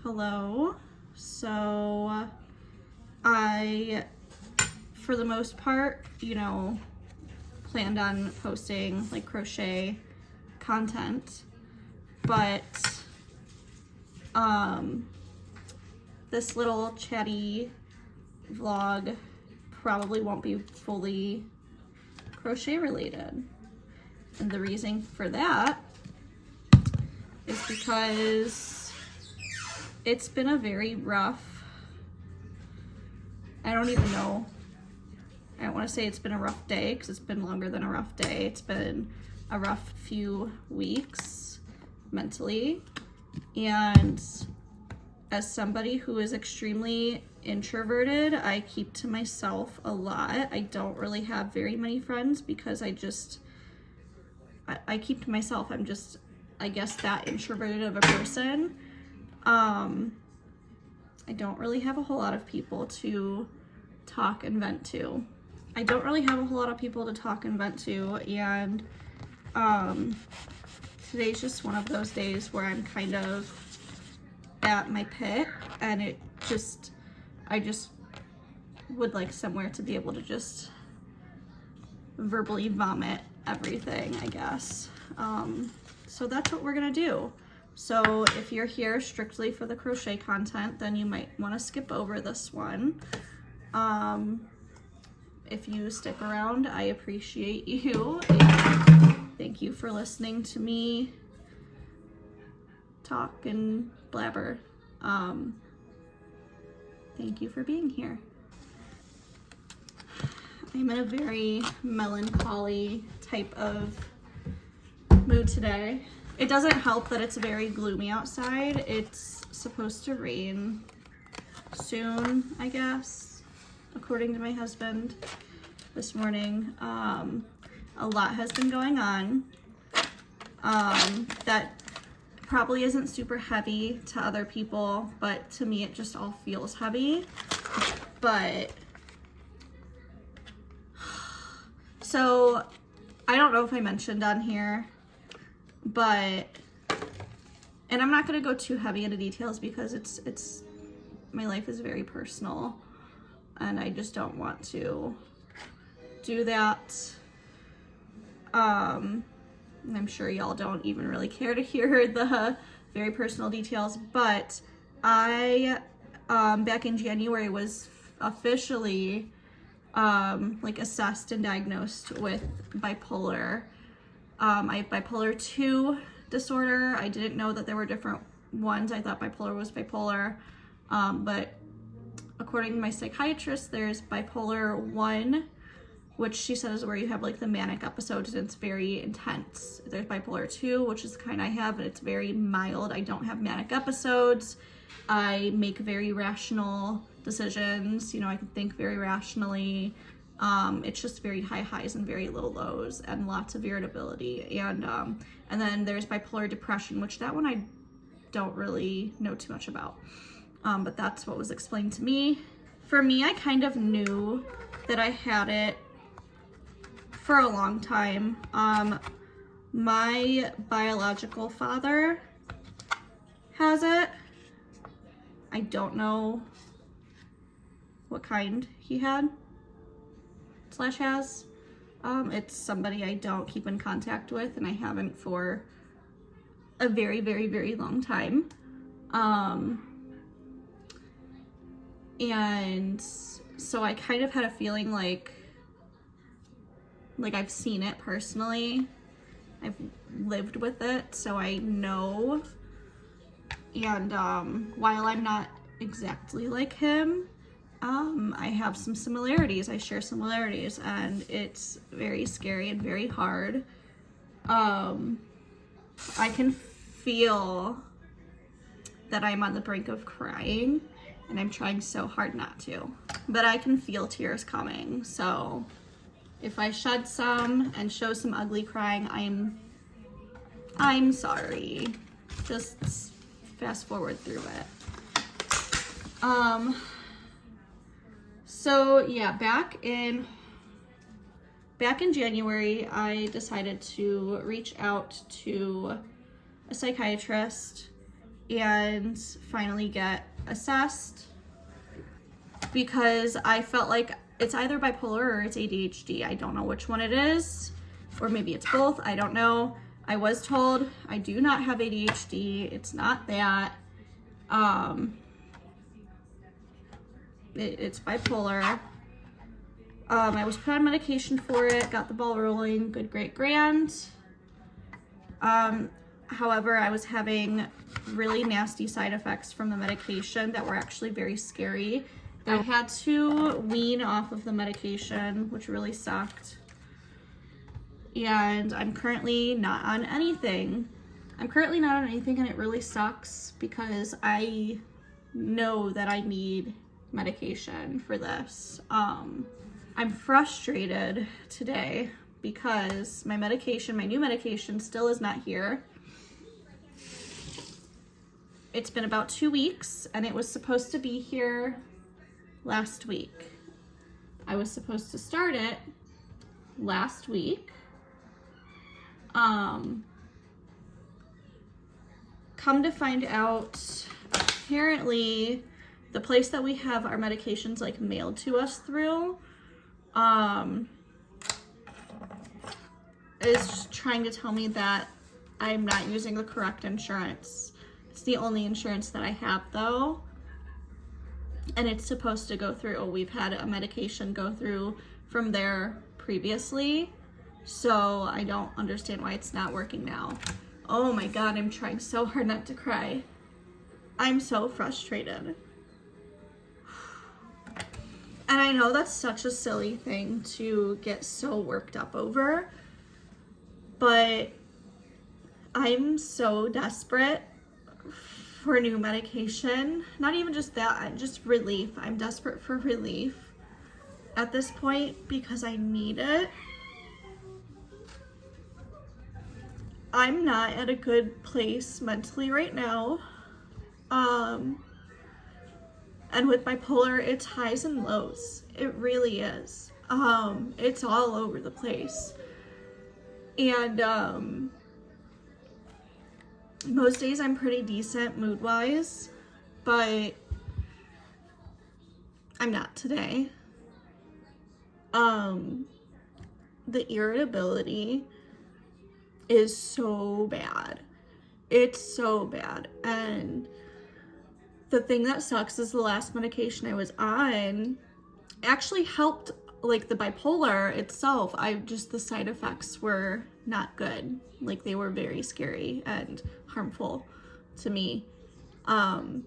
Hello. So I, for the most part, planned on posting like crochet content, but this little chatty vlog probably won't be fully crochet related. And the reason for that is because it's been a very rough, I don't want to say it's been a rough day because it's been longer than a rough day. It's been a rough few weeks mentally. And as somebody who is extremely introverted, I keep to myself a lot. I don't really have very many friends because I keep to myself. I'm just, I guess, that introverted of a person. I don't really have a whole lot of people to talk and vent to. And today's just one of those days where I'm kind of at my pit, and I just would like somewhere to be able to just verbally vomit everything, I guess. So that's what we're gonna do. So if you're here strictly for the crochet content, then you might want to skip over this one. If you stick around, I appreciate you, and thank you for listening to me talk and blabber. Thank you for being here. I'm in a very melancholy type of mood today. It doesn't help that it's very gloomy outside. It's supposed to rain soon, I guess, according to my husband this morning. A lot has been going on. That probably isn't super heavy to other people, but to me it just all feels heavy. But so I don't know if I mentioned on here, but, and I'm not going to go too heavy into details because it's my life is very personal and I just don't want to do that. I'm sure y'all don't even really care to hear the very personal details, but I back in January was officially like assessed and diagnosed with bipolar. I have bipolar 2 disorder. I didn't know that there were different ones. I thought bipolar was bipolar, but according to my psychiatrist, there's bipolar 1, which she says is where you have like the manic episodes and it's very intense. There's bipolar 2, which is the kind I have, and it's very mild. I don't have manic episodes. I make very rational decisions. I can think very rationally. It's just very high highs and very low lows and lots of irritability. And then there's bipolar depression, which that one I don't really know too much about. But that's what was explained to me. For me, I kind of knew that I had it for a long time. My biological father has it. I don't know what kind he had / has. It's somebody I don't keep in contact with, and I haven't for a very, very, very long time. And so I kind of had a feeling like I've seen it personally. I've lived with it, so I know. And while I'm not exactly like him, I have some similarities. I share similarities, and it's very scary and very hard. I can feel that I'm on the brink of crying, and I'm trying so hard not to. But I can feel tears coming, so if I shed some and show some ugly crying, I'm sorry. Just fast forward through it. So yeah, back in January, I decided to reach out to a psychiatrist and finally get assessed, because I felt like it's either bipolar or it's ADHD. I don't know which one it is, or maybe it's both. I don't know. I was told I do not have ADHD. It's not that. It's bipolar. I was put on medication for it, got the ball rolling, good, great, grand. However, I was having really nasty side effects from the medication that were actually very scary. I had to wean off of the medication, which really sucked. And I'm currently not on anything. And it really sucks because I know that I need medication for this. I'm frustrated today because my new medication still is not here. It's been about 2 weeks and it was supposed to be here last week. I was supposed to start it last week. Come to find out, apparently the place that we have our medications like mailed to us through is trying to tell me that I'm not using the correct insurance. It's the only insurance that I have though, and it's supposed to go through. We've had a medication go through from there previously, so I don't understand why it's not working now. Oh my god, I'm trying so hard not to cry. I'm so frustrated. And I know that's such a silly thing to get so worked up over, but I'm so desperate for new medication. Not even just that, just relief. I'm desperate for relief at this point because I need it. I'm not at a good place mentally right now. And with bipolar, it's highs and lows. It really is. It's all over the place. And most days I'm pretty decent mood-wise, but I'm not today. The irritability is so bad. It's so bad. And the thing that sucks is the last medication I was on actually helped, like the bipolar itself. The side effects were not good. Like they were very scary and harmful to me. And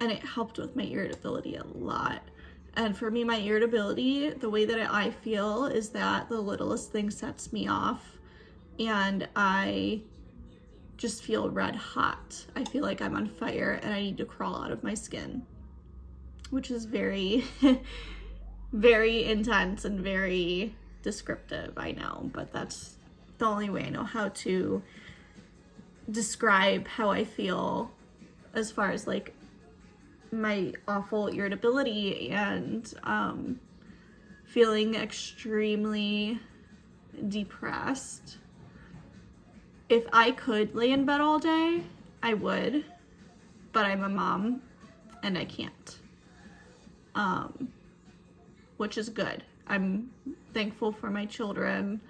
it helped with my irritability a lot. And for me, my irritability, the way that I feel is that the littlest thing sets me off and I just feel red hot. I feel like I'm on fire and I need to crawl out of my skin, which is very, very intense and very descriptive, I know, but that's the only way I know how to describe how I feel as far as like my awful irritability and feeling extremely depressed. If I could lay in bed all day, I would, but I'm a mom and I can't, which is good. I'm thankful for my children.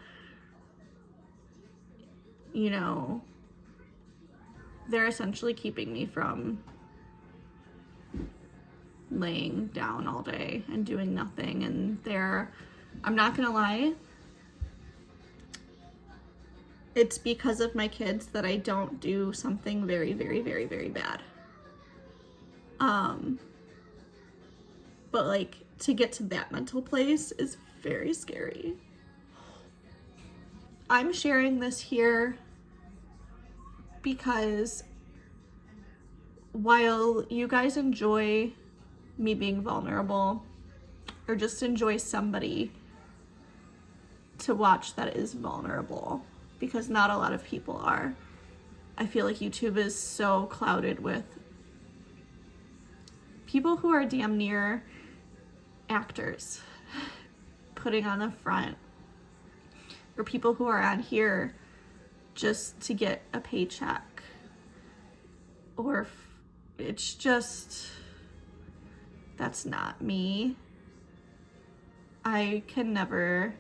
You know, they're essentially keeping me from laying down all day and doing nothing, and I'm not gonna lie, it's because of my kids that I don't do something very, very, very, very bad. But like to get to that mental place is very scary. I'm sharing this here because while you guys enjoy me being vulnerable or just enjoy somebody to watch that is vulnerable, because not a lot of people are. I feel like YouTube is so clouded with people who are damn near actors putting on the front, or people who are on here just to get a paycheck, or it's just, that's not me. I can never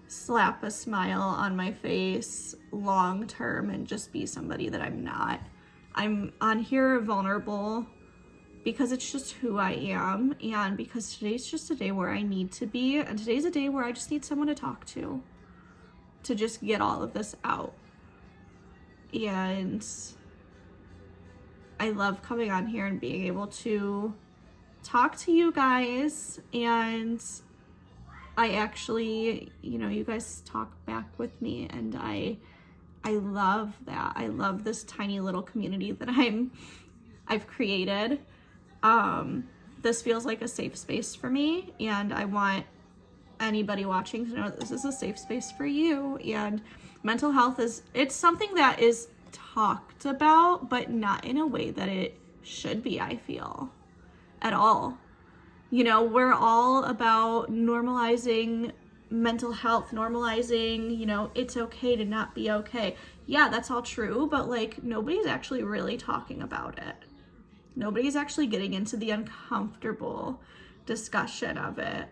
slap a smile on my face long term and just be somebody that I'm not. I'm on here vulnerable because it's just who I am, and because today's just a day where I need to be, and today's a day where I just need someone to talk to just get all of this out. And I love coming on here and being able to talk to you guys, and I actually, you guys talk back with me, and I love that. I love this tiny little community that I've created. This feels like a safe space for me, and I want anybody watching to know that this is a safe space for you. And mental health it's something that is talked about, but not in a way that it should be, I feel, at all. We're all about normalizing mental health, normalizing, it's okay to not be okay. Yeah, that's all true, but like, nobody's actually really talking about it. Nobody's actually getting into the uncomfortable discussion of it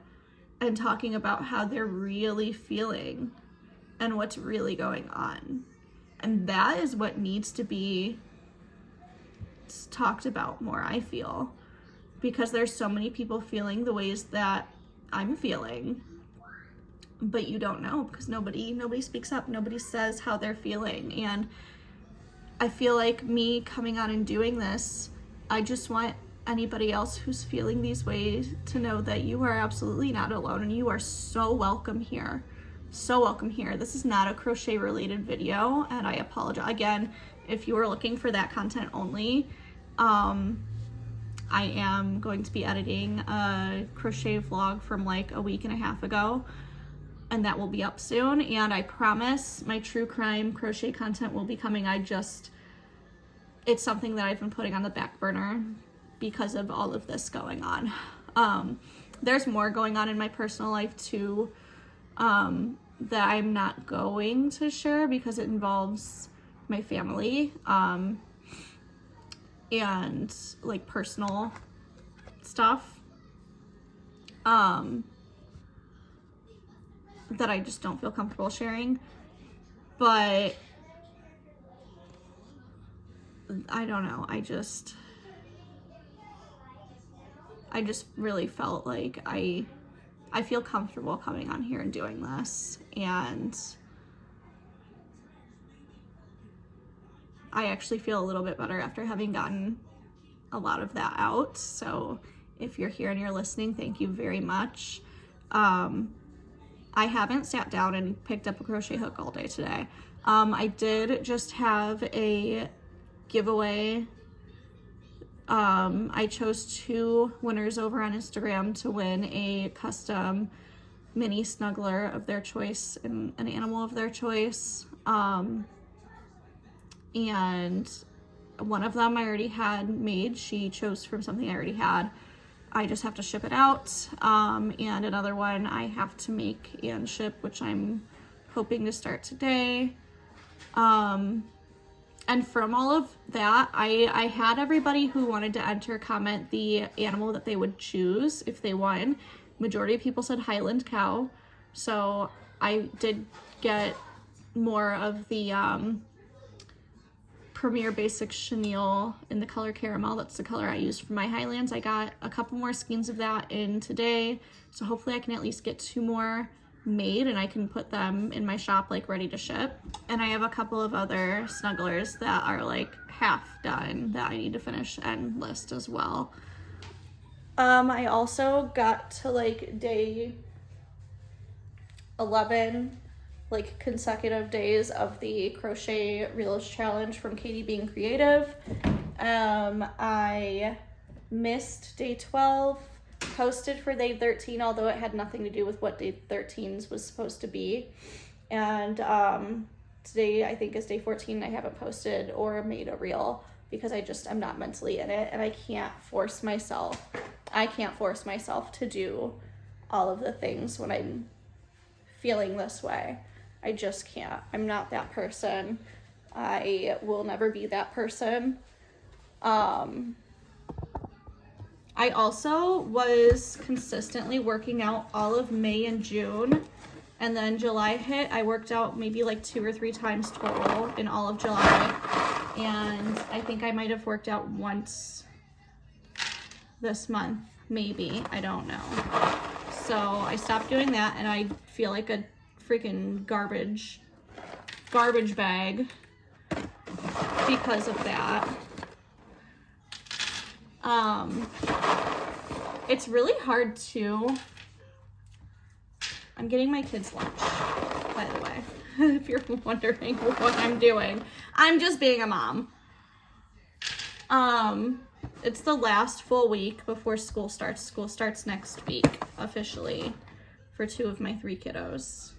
and talking about how they're really feeling and what's really going on. And that is what needs to be talked about more, I feel, because there's so many people feeling the ways that I'm feeling, but you don't know, because nobody speaks up. Nobody says how they're feeling. And I feel like me coming on and doing this, I just want anybody else who's feeling these ways to know that you are absolutely not alone, and you are so welcome here. So welcome here. This is not a crochet related video, and I apologize again if you are looking for that content only. I am going to be editing a crochet vlog from like a week and a half ago, and that will be up soon. And I promise my true crime crochet content will be coming. It's something that I've been putting on the back burner because of all of this going on. There's more going on in my personal life too, that I'm not going to share because it involves my family, and like personal stuff, that I just don't feel comfortable sharing. But I don't know, I just really felt like I feel comfortable coming on here and doing this, and I actually feel a little bit better after having gotten a lot of that out. So if you're here and you're listening, thank you very much. I haven't sat down and picked up a crochet hook all day today. I did just have a giveaway. I chose 2 winners over on Instagram to win a custom mini snuggler of their choice and an animal of their choice. And one of them I already had made. She chose from something I already had. I just have to ship it out. And another one I have to make and ship, which I'm hoping to start today. And from all of that, I had everybody who wanted to enter comment the animal that they would choose if they won. Majority of people said Highland cow. So I did get more of the Premier Basic Chenille in the color caramel. That's the color I used for my Highlands. I got a couple more skeins of that in today. So hopefully I can at least get 2 more made and I can put them in my shop like ready to ship. And I have a couple of other snugglers that are like half done that I need to finish and list as well. I also got to like day 11, like consecutive days of the crochet reels challenge from Katie Being Creative. I missed day 12, posted for day 13, although it had nothing to do with what day 13's was supposed to be. And today I think is day 14. I haven't posted or made a reel because I'm not mentally in it, and I can't force myself to do all of the things when I'm feeling this way. I just can't. I'm not that person. I will never be that person. I also was consistently working out all of May and June, and then July hit. I worked out maybe like 2 or 3 times total in all of July, and I think I might have worked out once this month, maybe. I don't know. So I stopped doing that, and I feel like a freaking garbage bag because of that. It's really hard to... I'm getting my kids lunch, by the way, if you're wondering what I'm doing. I'm just being a mom. It's the last full week before school starts. School starts next week, officially, for 2 of my 3 kiddos.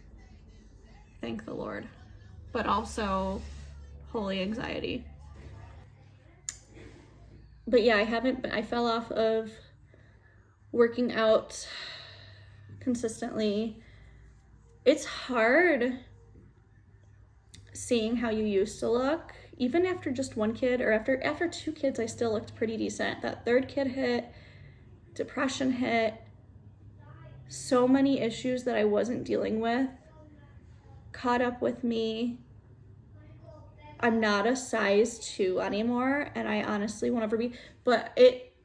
Thank the Lord. But also, holy anxiety. But yeah, I fell off of working out consistently. It's hard seeing how you used to look. Even after just 1 kid, or after 2 kids, I still looked pretty decent. That 3rd kid hit, depression hit, so many issues that I wasn't dealing with caught up with me. I'm not a size 2 anymore, and I honestly won't ever be, but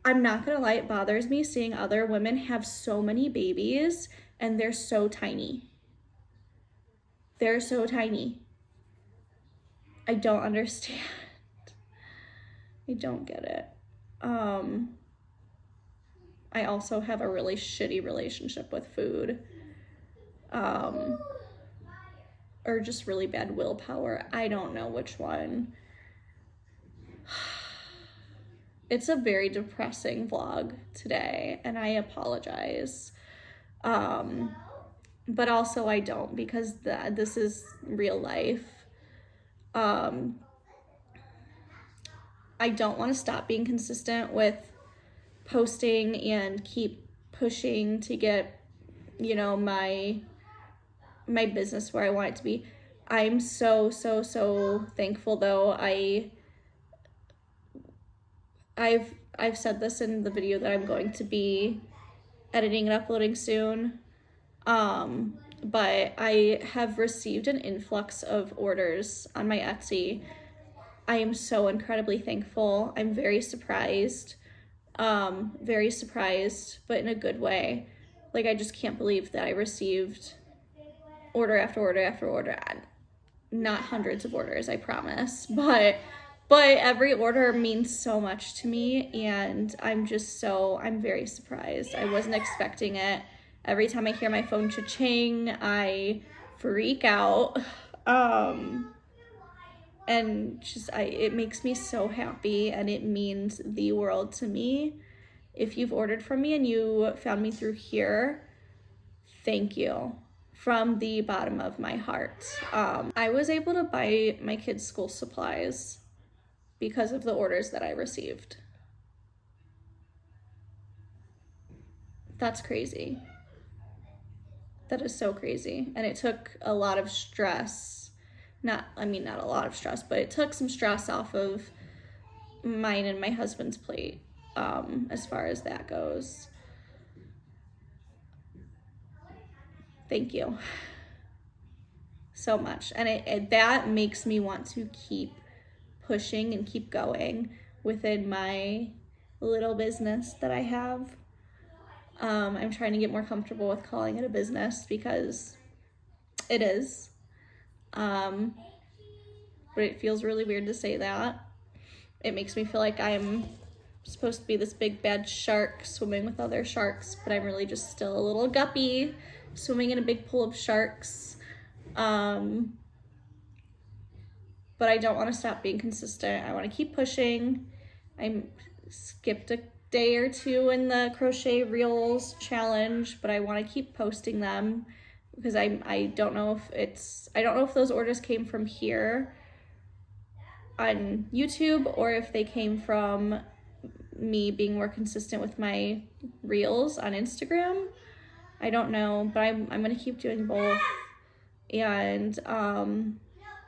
I'm not gonna lie, it bothers me seeing other women have so many babies and they're so tiny. They're so tiny. I don't understand. I don't get it. I also have a really shitty relationship with food. Or just really bad willpower. I don't know which one. It's a very depressing vlog today, and I apologize. But also I don't, because this is real life. I don't want to stop being consistent with posting and keep pushing to get, my business where I want it to be. I'm so thankful, though. I've said this in the video that I'm going to be editing and uploading soon. But I have received an influx of orders on my Etsy. I am so incredibly thankful. I'm very surprised, but in a good way. Like, I just can't believe that I received order after order after order. Not hundreds of orders, I promise, but every order means so much to me, and I'm very surprised. I wasn't expecting it. Every time I hear my phone cha-ching, I freak out. And it makes me so happy, and it means the world to me. If you've ordered from me and you found me through here, thank you from the bottom of my heart. I was able to buy my kids' school supplies because of the orders that I received. That's crazy. That is so crazy. And it took a lot of stress. Not a lot of stress, but it took some stress off of mine and my husband's plate, as far as that goes. Thank you so much. And that makes me want to keep pushing and keep going within my little business that I have. I'm trying to get more comfortable with calling it a business, because it is. But it feels really weird to say that. It makes me feel like I'm supposed to be this big bad shark swimming with other sharks, but I'm really just still a little guppy swimming in a big pool of sharks. But I don't want to stop being consistent. I want to keep pushing. I skipped a day or 2 in the crochet reels challenge, but I want to keep posting them, because I don't know if those orders came from here on YouTube, or if they came from me being more consistent with my reels on Instagram. I don't know, but I'm gonna keep doing both. And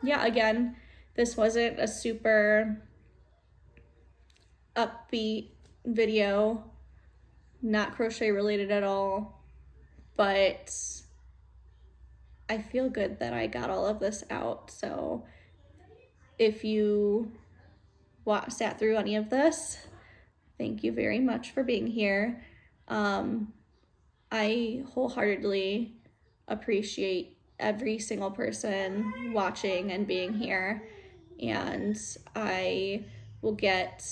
yeah, again, this wasn't a super upbeat video, not crochet related at all, but I feel good that I got all of this out. So if you sat through any of this, thank you very much for being here. I wholeheartedly appreciate every single person watching and being here, and I will get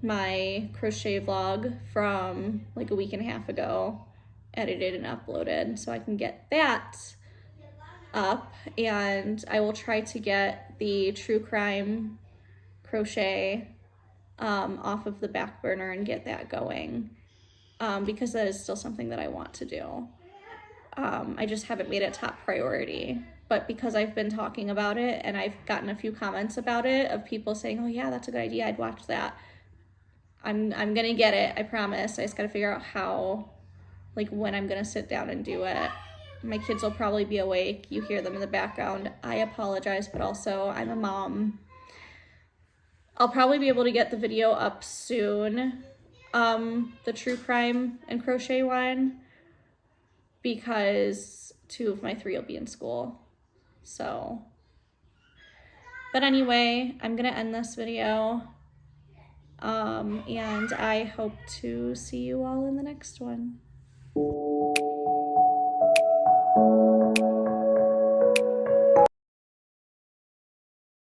my crochet vlog from like a week and a half ago edited and uploaded, so I can get that up, and I will try to get the true crime crochet off of the back burner and get that going, because that is still something that I want to do. I just haven't made it top priority, but because I've been talking about it and I've gotten a few comments about it of people saying, oh yeah, that's a good idea, I'd watch that. I'm gonna get it, I promise. I just gotta figure out how, like when I'm gonna sit down and do it. My kids will probably be awake. You hear them in the background. I apologize, but also I'm a mom. I'll probably be able to get the video up soon, the true crime and crochet one, because 2 of my 3 will be in school. So, but anyway, I'm gonna end this video, and I hope to see you all in the next one.